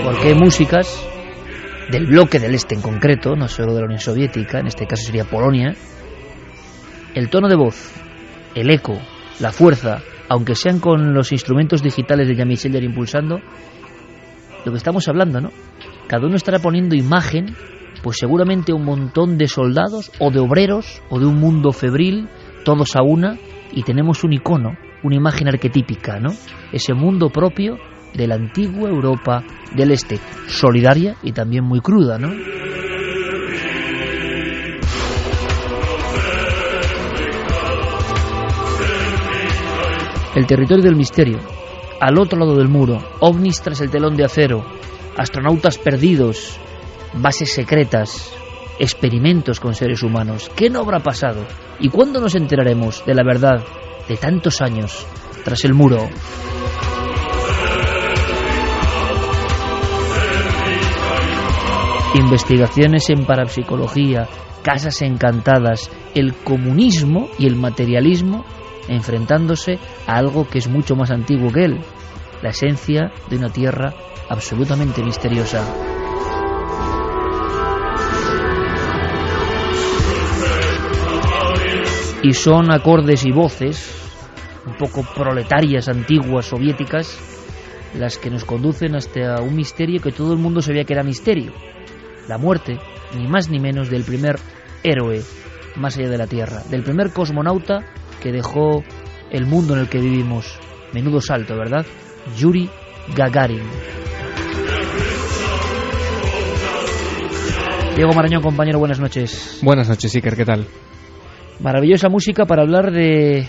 Porque hay músicas del bloque del este en concreto, no solo de la Unión Soviética, en este caso sería Polonia, el tono de voz, el eco, la fuerza, aunque sean con los instrumentos digitales de Jean-Michel Jarre impulsando, lo que estamos hablando, ¿no? Cada uno estará poniendo imagen Pues seguramente un montón de soldados o de obreros o de un mundo febril, todos a una, y tenemos un icono, una imagen arquetípica, ¿no? Ese mundo propio de la antigua Europa del Este, solidaria y también muy cruda, ¿no? El territorio del misterio, al otro lado del muro, ovnis tras el telón de acero, astronautas perdidos, bases secretas, experimentos con seres humanos. ¿Qué no habrá pasado? ¿Y cuándo nos enteraremos de la verdad de tantos años tras el muro? Investigaciones en parapsicología, casas encantadas, el comunismo y el materialismo enfrentándose a algo que es mucho más antiguo que él, la esencia de una tierra absolutamente misteriosa. Y son acordes y voces un poco proletarias, antiguas, soviéticas, las que nos conducen hasta un misterio que todo el mundo sabía que era misterio: la muerte, ni más ni menos, del primer héroe más allá de la Tierra, del primer cosmonauta que dejó el mundo en el que vivimos. Menudo salto, ¿verdad? Yuri Gagarin. Diego Marañón, compañero, buenas noches. Buenas noches, Iker, ¿qué tal? Maravillosa música para hablar de...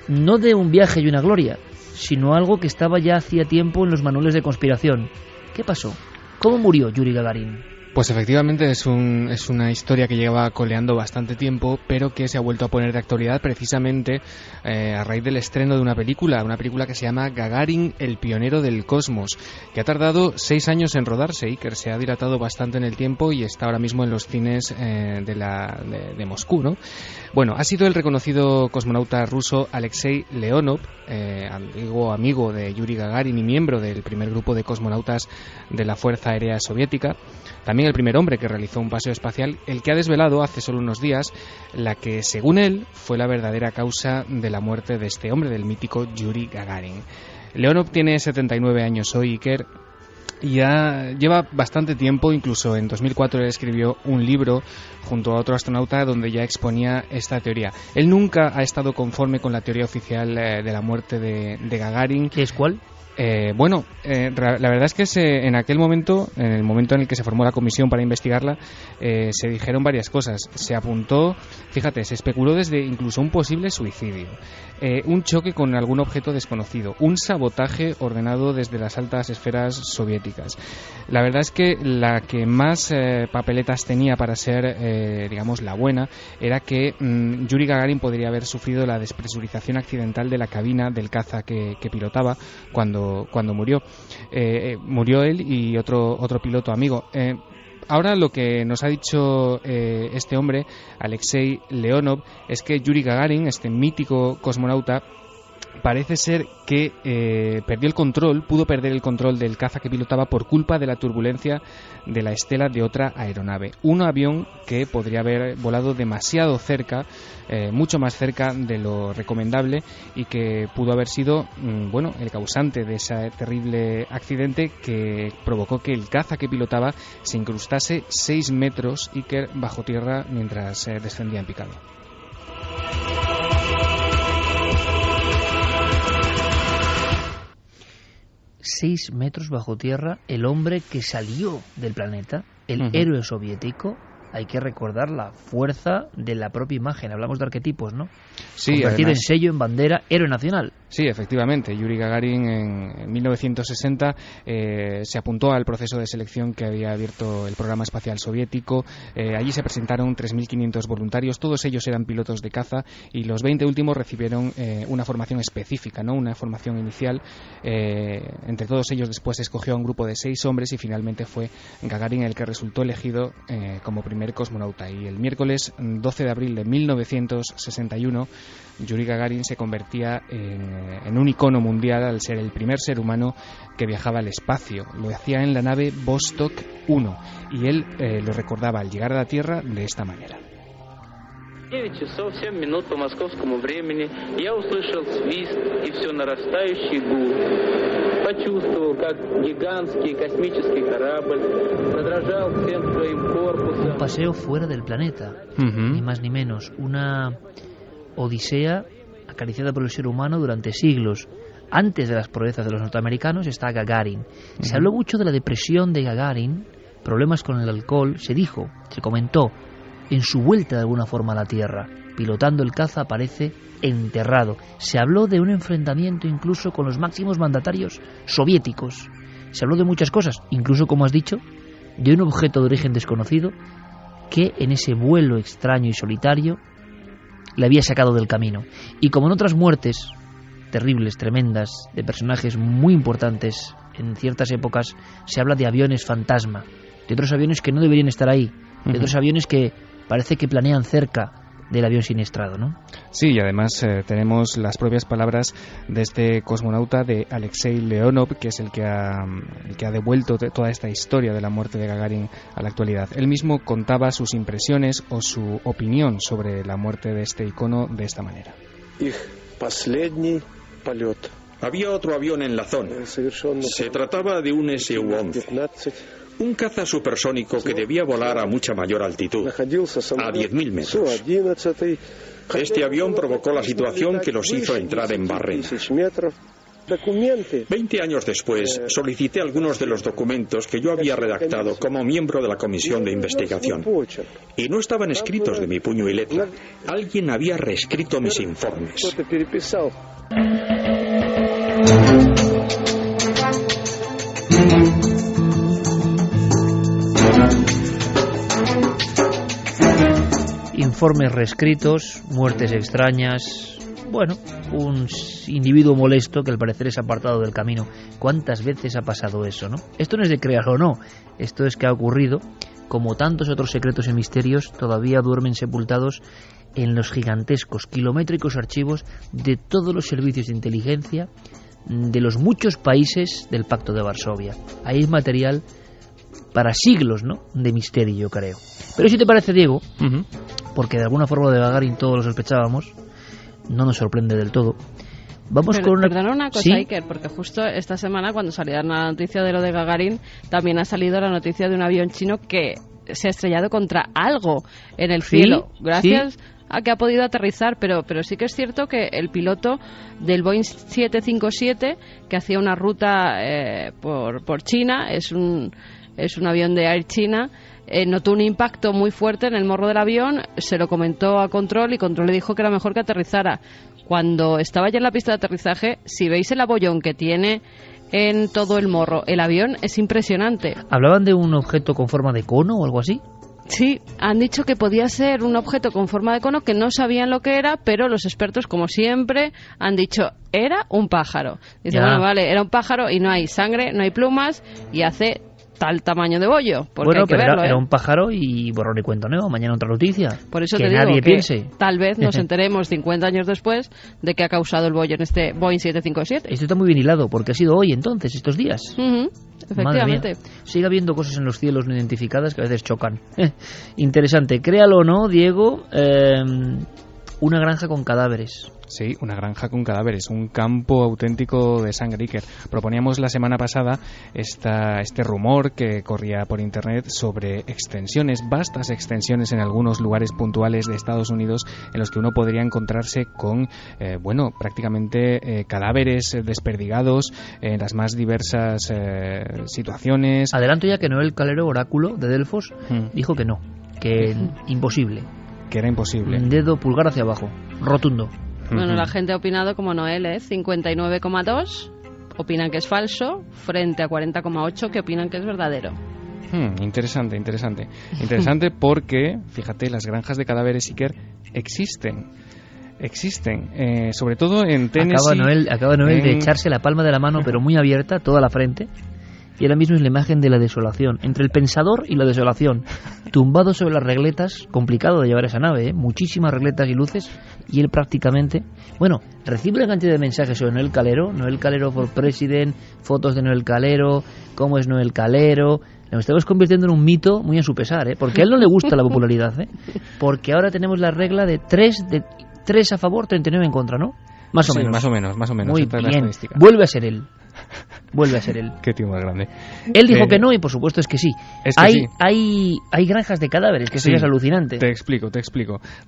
no de un viaje y una gloria, sino algo que estaba ya hacía tiempo en los manuales de conspiración. ¿Qué pasó? ¿Cómo murió Yuri Gagarin? Pues efectivamente es una historia que lleva coleando bastante tiempo, pero que se ha vuelto a poner de actualidad precisamente a raíz del estreno de una película que se llama Gagarin, el pionero del cosmos, que ha tardado 6 años en rodarse y que se ha dilatado bastante en el tiempo y está ahora mismo en los cines de Moscú, ¿no? Bueno, ha sido el reconocido cosmonauta ruso Alexei Leonov, antiguo amigo de Yuri Gagarin y miembro del primer grupo de cosmonautas de la Fuerza Aérea Soviética, también el primer hombre que realizó un paseo espacial, el que ha desvelado hace solo unos días la que, según él, fue la verdadera causa de la muerte de este hombre, del mítico Yuri Gagarin. Leonov tiene 79 años hoy, Iker, y ya lleva bastante tiempo. Incluso en 2004 él escribió un libro junto a otro astronauta donde ya exponía esta teoría. Él nunca ha estado conforme con la teoría oficial de la muerte de Gagarin. ¿Qué es cuál? La verdad es que en aquel momento, en el momento en el que se formó la comisión para investigarla, se dijeron varias cosas. Se apuntó, fíjate, se especuló desde incluso un posible suicidio, un choque con algún objeto desconocido, un sabotaje ordenado desde las altas esferas soviéticas. La verdad es que la que más papeletas tenía para ser, digamos, la buena, era que Yuri Gagarin podría haber sufrido la despresurización accidental de la cabina del caza que pilotaba cuando murió. Murió él y otro piloto amigo. Ahora lo que nos ha dicho este hombre, Alexei Leonov, es que Yuri Gagarin, este mítico cosmonauta, parece ser que pudo perder el control del caza que pilotaba por culpa de la turbulencia de la estela de otra aeronave. Un avión que podría haber volado demasiado cerca, mucho más cerca de lo recomendable, y que pudo haber sido el causante de ese terrible accidente que provocó que el caza que pilotaba se incrustase 6 metros bajo tierra mientras descendía en picado. 6 metros bajo tierra, el hombre que salió del planeta, el héroe soviético. Hay que recordar la fuerza de la propia imagen. Hablamos de arquetipos, ¿no? Sí, convertido además, en sello, en bandera, héroe nacional. Sí, efectivamente. Yuri Gagarin en 1960 se apuntó al proceso de selección que había abierto el programa espacial soviético. Allí se presentaron 3.500 voluntarios. Todos ellos eran pilotos de caza y los 20 últimos recibieron una formación específica, ¿no? Una formación inicial. Entre todos ellos después se escogió a un grupo de 6 hombres y finalmente fue Gagarin el que resultó elegido como primer cosmonauta. Y el miércoles 12 de abril de 1961 Yuri Gagarin se convertía en un icono mundial al ser el primer ser humano que viajaba al espacio. Lo hacía en la nave Vostok 1 y él lo recordaba al llegar a la Tierra de esta manera. 9 часов 7 минут по московскому времени я услышал свист и все нарастающий гул. Почувствовал, как гигантский космический корабль задрожал всем своим корпусом. Un paseo fuera del planeta, ni más ni menos. Una odisea acariciada por el ser humano durante siglos. Antes de las proezas de los norteamericanos está Gagarin. Se habló mucho de la depresión de Gagarin, problemas con el alcohol, se comentó en su vuelta de alguna forma a la Tierra. Pilotando el caza aparece enterrado. Se habló de un enfrentamiento incluso con los máximos mandatarios soviéticos. Se habló de muchas cosas, incluso, como has dicho, de un objeto de origen desconocido que en ese vuelo extraño y solitario le había sacado del camino. Y como en otras muertes terribles, tremendas, de personajes muy importantes en ciertas épocas, se habla de aviones fantasma, de otros aviones que no deberían estar ahí, de otros aviones que parece que planean cerca del avión siniestrado, ¿no? Sí, y además tenemos las propias palabras de este cosmonauta, de Alexei Leonov, que es el que ha devuelto toda esta historia de la muerte de Gagarin a la actualidad. Él mismo contaba sus impresiones o su opinión sobre la muerte de este icono de esta manera. Había otro avión en la zona. Se trataba de un Su-11, un caza supersónico que debía volar a mucha mayor altitud, a 10.000 metros. Este avión provocó la situación que los hizo entrar en Barrena. 20 años después, solicité algunos de los documentos que yo había redactado como miembro de la comisión de investigación. Y no estaban escritos de mi puño y letra. Alguien había reescrito mis informes. Informes reescritos, muertes extrañas. Bueno, un individuo molesto que al parecer es apartado del camino. ¿Cuántas veces ha pasado eso, no? Esto no es de crear o no, esto es que ha ocurrido. Como tantos otros secretos y misterios, todavía duermen sepultados en los gigantescos, kilométricos archivos de todos los servicios de inteligencia de los muchos países del Pacto de Varsovia. Ahí hay material para siglos, ¿no?, de misterio, yo creo. Pero si te parece, Diego, porque de alguna forma de Gagarin todos lo sospechábamos, no nos sorprende del todo. Vamos con una... Perdona una cosa, ¿sí? Iker, porque justo esta semana, cuando salió la noticia de lo de Gagarin, también ha salido la noticia de un avión chino que se ha estrellado contra algo en el cielo. Gracias a que ha podido aterrizar, pero sí que es cierto que el piloto del Boeing 757, que hacía una ruta por China, es un avión de Air China, notó un impacto muy fuerte en el morro del avión, se lo comentó a Control y Control le dijo que era mejor que aterrizara. Cuando estaba ya en la pista de aterrizaje, si veis el abollón que tiene en todo el morro, el avión es impresionante. ¿Hablaban de un objeto con forma de cono o algo así? Sí, han dicho que podía ser un objeto con forma de cono, que no sabían lo que era, pero los expertos, como siempre, han dicho, era un pájaro. Dice, bueno, vale, era un pájaro y no hay sangre, no hay plumas y hace tal tamaño de bollo. Bueno, pero era un pájaro y borrón y cuenta nuevo. Mañana otra noticia. Por eso que te digo nadie que piense. Tal vez nos enteremos 50 años después de que ha causado el bollo en este Boeing 757. Esto está muy bien hilado, porque ha sido hoy entonces, estos días. Efectivamente. Sigue habiendo cosas en los cielos no identificadas que a veces chocan. Interesante. Créalo o no, Diego, una granja con cadáveres. Sí, una granja con cadáveres, un campo auténtico de sangre, Iker. Proponíamos la semana pasada este rumor que corría por internet sobre extensiones, vastas extensiones en algunos lugares puntuales de Estados Unidos en los que uno podría encontrarse con, prácticamente cadáveres desperdigados en las más diversas situaciones. Adelanto ya que Noel Calero, oráculo de Delfos, dijo que no, que imposible. Que era imposible. Dedo pulgar hacia abajo, rotundo. Bueno, la gente ha opinado como Noel, 59,2 opinan que es falso, frente a 40,8 que opinan que es verdadero. Interesante. Interesante porque, fíjate, las granjas de cadáveres, Iker, existen, sobre todo en Tennessee. Acaba Noel de echarse la palma de la mano, pero muy abierta, toda la frente. Y ahora mismo es la imagen de la desolación, entre el pensador y la desolación, tumbado sobre las regletas, complicado de llevar esa nave, muchísimas regletas y luces, y él prácticamente, recibe una cantidad de mensajes sobre Noel Calero for President, fotos de Noel Calero, cómo es Noel Calero, Nos estamos convirtiendo en un mito muy a su pesar, porque a él no le gusta la popularidad, porque ahora tenemos la regla de 3 a favor, 39 en contra, ¿no? Más o menos. Más o menos. Muy bien. Vuelve a ser él. Qué tío más grande. Él dijo que no y por supuesto es que sí. Es que sí. Hay granjas de cadáveres, que eso ya es alucinante. Te explico.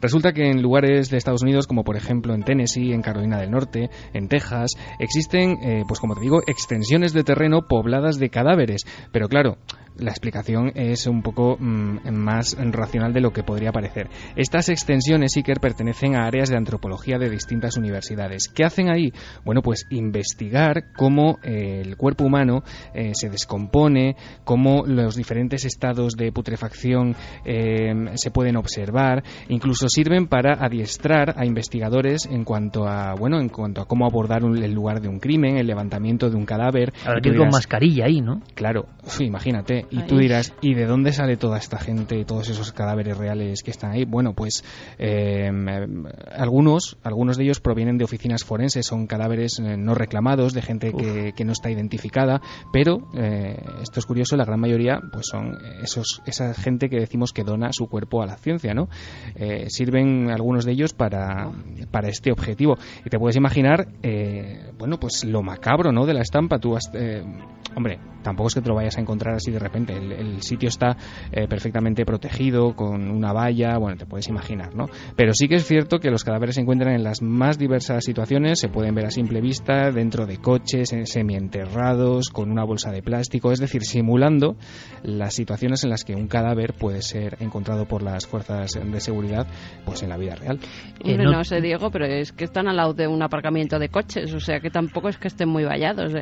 Resulta que en lugares de Estados Unidos, como por ejemplo en Tennessee, en Carolina del Norte, en Texas, existen, pues como te digo, extensiones de terreno pobladas de cadáveres. Pero claro, la explicación es un poco más racional de lo que podría parecer. Estas extensiones, Iker, pertenecen a áreas de antropología de distintas universidades. ¿Qué hacen ahí? Bueno, pues investigar cómo el cuerpo humano se descompone, cómo los diferentes estados de putrefacción se pueden observar, incluso sirven para adiestrar a investigadores en cuanto a cómo abordar el lugar de un crimen, el levantamiento de un cadáver. Habrá que ir con mascarilla ahí, ¿no? Claro, imagínate. Y tú dirás, ¿y de dónde sale toda esta gente y todos esos cadáveres reales que están ahí? Bueno, pues algunos de ellos provienen de oficinas forenses, son cadáveres no reclamados, de gente que no está identificada, pero esto es curioso, la gran mayoría pues son esa gente que decimos que dona su cuerpo a la ciencia, ¿no? Sirven algunos de ellos para este objetivo. Y te puedes imaginar, pues lo macabro, ¿no?, de la estampa. Tú hombre, tampoco es que te lo vayas a encontrar así de repente. El sitio está perfectamente protegido con una valla, te puedes imaginar, ¿no? Pero sí que es cierto que los cadáveres se encuentran en las más diversas situaciones, se pueden ver a simple vista dentro de coches, semienterrados, con una bolsa de plástico, es decir, simulando las situaciones en las que un cadáver puede ser encontrado por las fuerzas de seguridad, pues en la vida real. No sé, Diego, pero es que están al lado de un aparcamiento de coches, o sea que tampoco es que estén muy vallados,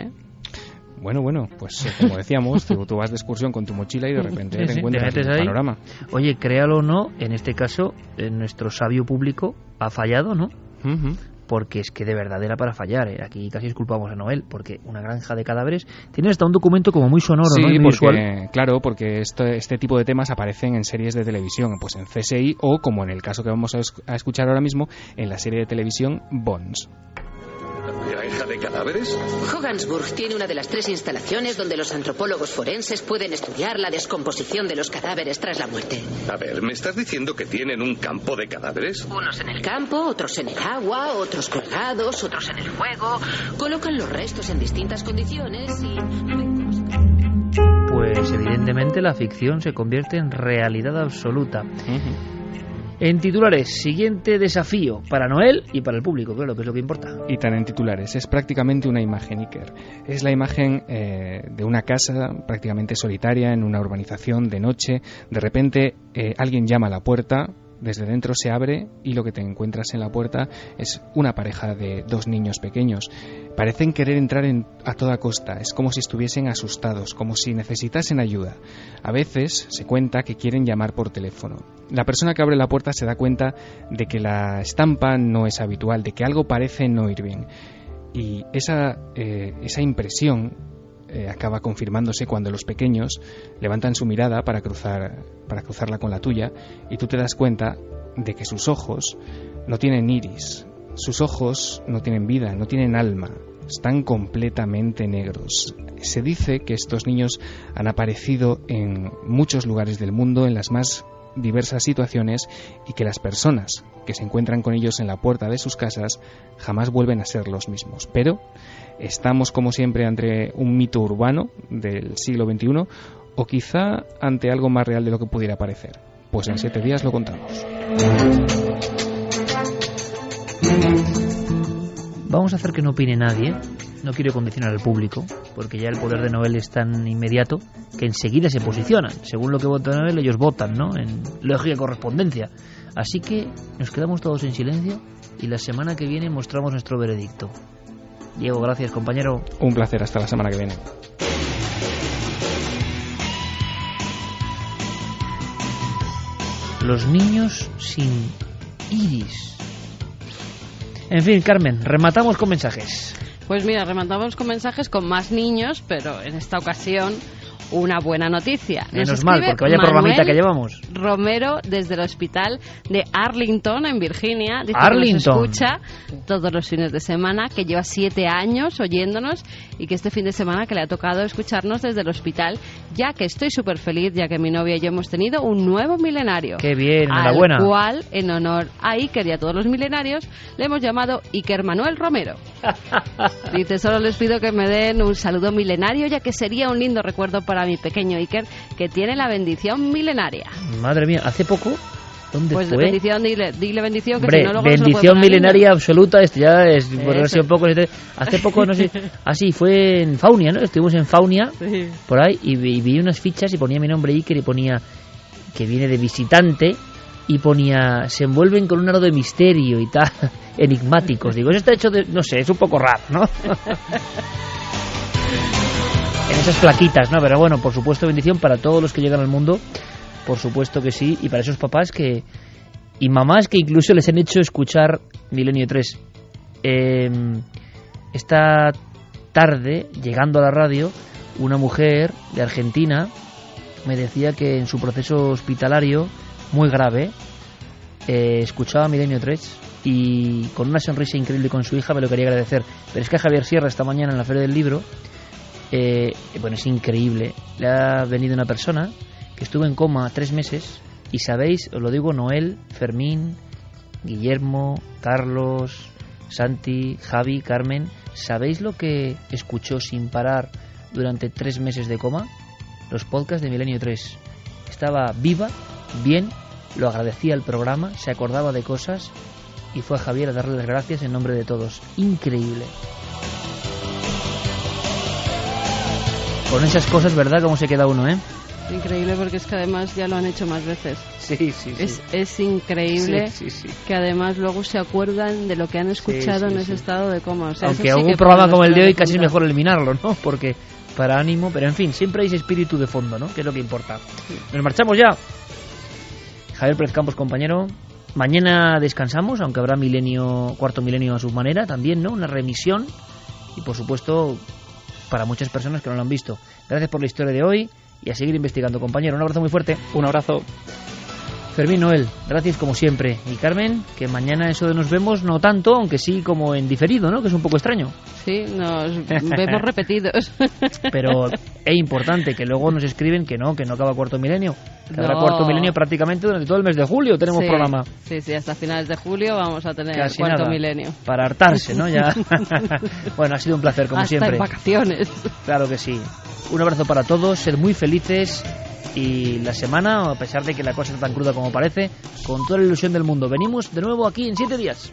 Bueno, pues como decíamos, tú vas de excursión con tu mochila y de repente te encuentras en el panorama. Oye, créalo o no, en este caso, nuestro sabio público ha fallado, ¿no? Uh-huh. Porque es que de verdad era para fallar. Aquí casi culpamos a Noel, porque una granja de cadáveres tiene hasta un documento como muy sonoro, sí, ¿no? Y muy visual. Claro, porque este tipo de temas aparecen en series de televisión, pues en CSI o, como en el caso que vamos a escuchar ahora mismo, en la serie de televisión Bones. ¿Granja de cadáveres? Hogansburg tiene una de las 3 instalaciones donde los antropólogos forenses pueden estudiar la descomposición de los cadáveres tras la muerte. A ver, ¿me estás diciendo que tienen un campo de cadáveres? Unos en el campo, otros en el agua, otros colgados, otros en el fuego. Colocan los restos en distintas condiciones y... Pues evidentemente la ficción se convierte en realidad absoluta. Uh-huh. En titulares, siguiente desafío para Noel y para el público, claro, que es lo que importa. Y tan en titulares, es prácticamente una imagen, Iker. Es la imagen de una casa prácticamente solitaria en una urbanización de noche. De repente alguien llama a la puerta, desde dentro se abre y lo que te encuentras en la puerta es una pareja de 2 niños pequeños. Parecen querer entrar a toda costa, es como si estuviesen asustados, como si necesitasen ayuda. A veces se cuenta que quieren llamar por teléfono. La persona que abre la puerta se da cuenta de que la estampa no es habitual, de que algo parece no ir bien. Y esa impresión acaba confirmándose cuando los pequeños levantan su mirada para cruzarla con la tuya y tú te das cuenta de que sus ojos no tienen iris, sus ojos no tienen vida, no tienen alma, están completamente negros. Se dice que estos niños han aparecido en muchos lugares del mundo, en las más diversas situaciones, y que las personas que se encuentran con ellos en la puerta de sus casas jamás vuelven a ser los mismos. Pero estamos, como siempre, ante un mito urbano del siglo XXI o quizá ante algo más real de lo que pudiera parecer. Pues en 7 días lo contamos. Vamos a hacer que no opine nadie. No quiero condicionar al público, porque ya el poder de Noel es tan inmediato que enseguida se posicionan. Según lo que vota Noel, ellos votan, ¿no? En lógica y correspondencia. Así que nos quedamos todos en silencio y la semana que viene mostramos nuestro veredicto. Diego, gracias, compañero. Un placer, hasta la semana que viene. Los niños sin iris. En fin, Carmen, rematamos con mensajes. Pues mira, rematamos con mensajes con más niños, pero en esta ocasión una buena noticia. Menos mal, porque vaya programita que llevamos. Romero, desde el hospital de Arlington, en Virginia, dice Arlington. que nos escucha todos los fines de semana, que lleva 7 años oyéndonos y que este fin de semana que le ha tocado escucharnos desde el hospital, ya que estoy súper feliz, ya que mi novia y yo hemos tenido un nuevo milenario. ¡Qué bien! Enhorabuena. Al cual, en honor a Iker y a todos los milenarios, le hemos llamado Iker Manuel Romero. Dice, solo les pido que me den un saludo milenario, ya que sería un lindo recuerdo para mi pequeño Iker, que tiene la bendición milenaria. Madre mía, hace poco, ¿dónde pues fue? Bendición, dile bendición, que hombre, si no luego bendición no milenaria absoluta, esto ya es por verse un poco. Hace poco, no sé, así fue en Faunia, ¿no? Estuvimos en Faunia, sí, por ahí, y vi unas fichas y ponía mi nombre Iker y ponía que viene de visitante y ponía, se envuelven con un halo de misterio y tal, enigmáticos. Digo, eso está hecho de, no sé, es un poco raro, ¿no? En esas plaquitas, ¿no? Pero bueno, por supuesto, bendición para todos los que llegan al mundo, por supuesto que sí, y para esos papás que y mamás que incluso les han hecho escuchar Milenio 3. Esta tarde, llegando a la radio, una mujer de Argentina me decía que en su proceso hospitalario, muy grave, escuchaba Milenio 3 y con una sonrisa increíble con su hija me lo quería agradecer. Pero es que a Javier Sierra esta mañana en la Feria del Libro, bueno, es increíble, le ha venido una persona que estuvo en coma 3 meses y sabéis, os lo digo, Noel, Fermín, Guillermo, Carlos, Santi, Javi, Carmen, ¿sabéis lo que escuchó sin parar durante 3 meses de coma? Los podcasts de Milenio 3. Estaba viva, bien, lo agradecía el programa, se acordaba de cosas y fue a Javier a darle las gracias en nombre de todos. Increíble. Con esas cosas, ¿verdad? Cómo se queda uno, ¿eh? Increíble, porque es que además ya lo han hecho más veces. Sí. Es increíble sí. que además luego se acuerdan de lo que han escuchado en ese estado de coma. O sea, aunque algún programa como el de hoy casi es mejor eliminarlo, ¿no? Porque para ánimo, pero en fin, siempre hay ese espíritu de fondo, ¿no? Que es lo que importa. Nos marchamos ya. Javier Pérez Campos, compañero. Mañana descansamos, aunque habrá cuarto milenio a su manera también, ¿no? Una remisión. Y por supuesto, para muchas personas que no lo han visto. Gracias por la historia de hoy y a seguir investigando, compañero. Un abrazo muy fuerte. Un abrazo. Fermín, Noel, gracias como siempre. Y Carmen, que mañana eso de nos vemos no tanto, aunque sí como en diferido, ¿no? Que es un poco extraño. Sí, nos vemos repetidos. Pero es importante que luego nos escriben que no acaba cuarto milenio. Que habrá cuarto milenio prácticamente durante todo el mes de julio. Tenemos programa. Sí, hasta finales de julio vamos a tener casi cuarto nada, milenio. Para hartarse, ¿no? Ya. Bueno, ha sido un placer como hasta siempre. En vacaciones. Claro que sí. Un abrazo para todos, sed muy felices. Y la semana, a pesar de que la cosa está tan cruda como parece, con toda la ilusión del mundo. Venimos de nuevo aquí en 7 días.